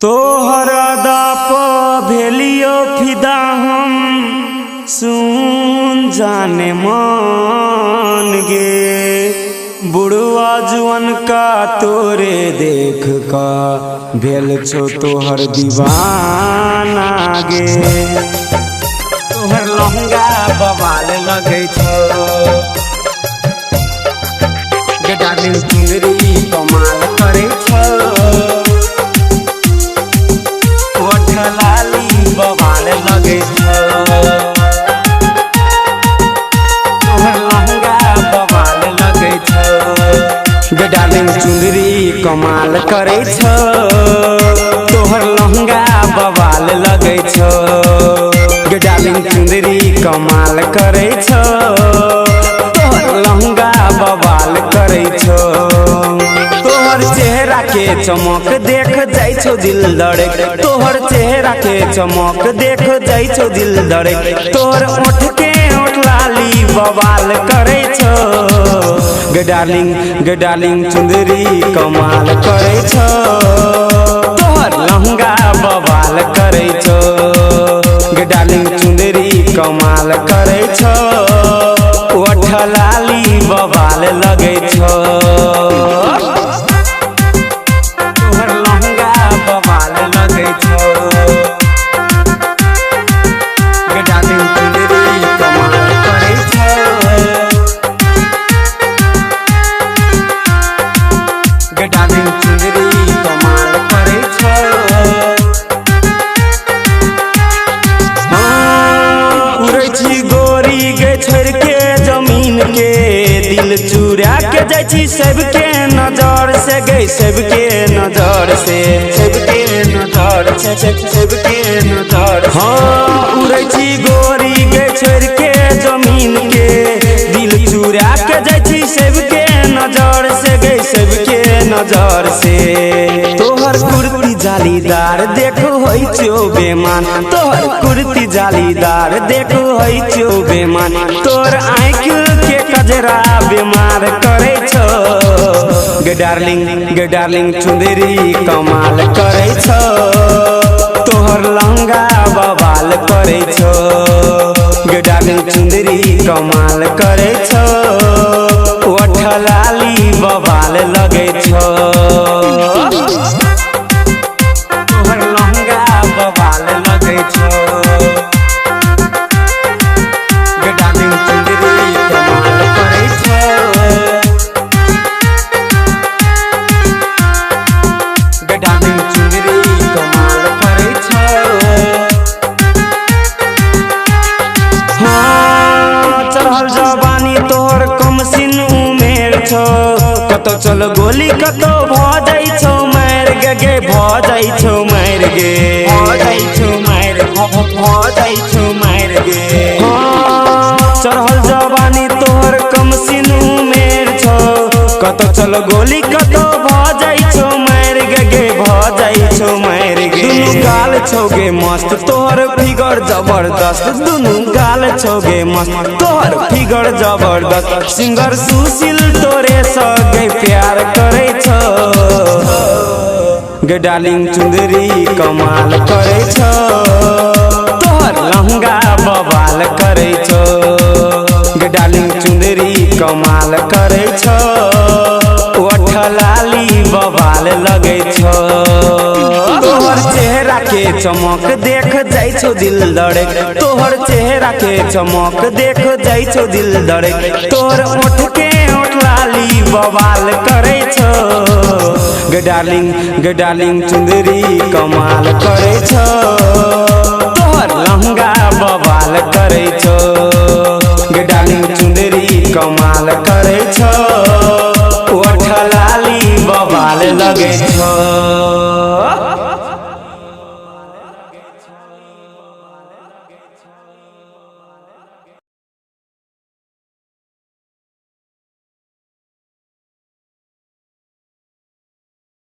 तोहर अदा प भेलियो फिदा हम सुन जाने मन गे। बुढ़वा जुअन का तोरे देख का भेल छो तोहर दीवाना गे। तोहर लहंगा बवाल लगे छो गे डार्लिंग, चुनरी कमाल करे छो, लाली बवाल लगे छो, तोहर लहंगा बवाल लगे छो गे डार्लिंग, चुनरी कमाल करे छो, तोहर लहंगा बवाल लगे छो गे डार्लिंग, चुनरी कमाल करे छो, तोहर लहंगा बवाल करे छो। तोहर चेहरा के चमक देख जाई छो दिल धड़े, तोहर चेहरा के चमक देख जाई छो दिल धड़े, तोहर ओठ के ओठ लाली बवाल करे छो गे डार्लिंग, चुंदरी कमाल करे छो, तोहर लहंगा बवाल करे छो गे डार्लिंग, चुंदरी कमाल करे छो, ओठ लाली बवाल लगे छो। दिल चुरा के जाई छी सबके नजर से गई, सबके नजर से, सबके नजर से, सबके नजर। हाँ उड़ै छी गोरी गे छोड़ के जमीन के, दिल चुरा के जाई छी सबके नजर से गई, सबके नजर से। तोहर कुर्ती जालीदार देखो होई छो बेमान, तोहर कुर्ती जालीदार देखो होई छो बेमान, तोर आँख के कजरा बीमार करे छो गे डार्लिंग, चुंदरी कमाल करे छो, तोहर लहंगा बवाल करे छो गे डार्लिंग, चुंदरी कमाल करे छो, ओठ लाली बवाल लगे छो, तोहर लहंगा बवाल लगे छो गे डार्लिंग, चुंदरी कमाल करे छो, गे डार्लिंग, चुंदरी कमाल करे छो। हाँ चढ़ल जवानी तोहर कम सिन उमेर छो, कतो चल गोली कतो भ जाई छो मार गे, भ जाई छो मार गे, भ जाई छो मार, भ जाई छो मार गे। हाँ चढ़ल जवानी तोहर कम सिन उमेर छो, कतो चल गोली कतो भ जाई छो मार गे, भ जाई छो मार गे। दुनु गाल छोगे मस्त तोहर फिगर जबरदस्त, दुनु गाल छोगे मस्त तोहर फिगर जबरदस्त, सिंगर सुशील तोरे सगे प्यार करे छो गे डार्लिंग, चुंदरी कमाल करे छो, तोहर लहंगा बवाल करे छो गे डार्लिंग, चुंदरी कमाल करे छो, ओठ लाली बवाल लगे छो। तोहर चेहरा के चमक देख जाई छो दिल धड़े, तोहर चेहरा के चमक देख जाई छो दिल धड़े, तोहर ओठ के ओठ लाली बवाल करे छो गे डार्लिंग, चुंदरी कमाल करे छो, तोहर लहंगा बवाल करे छो।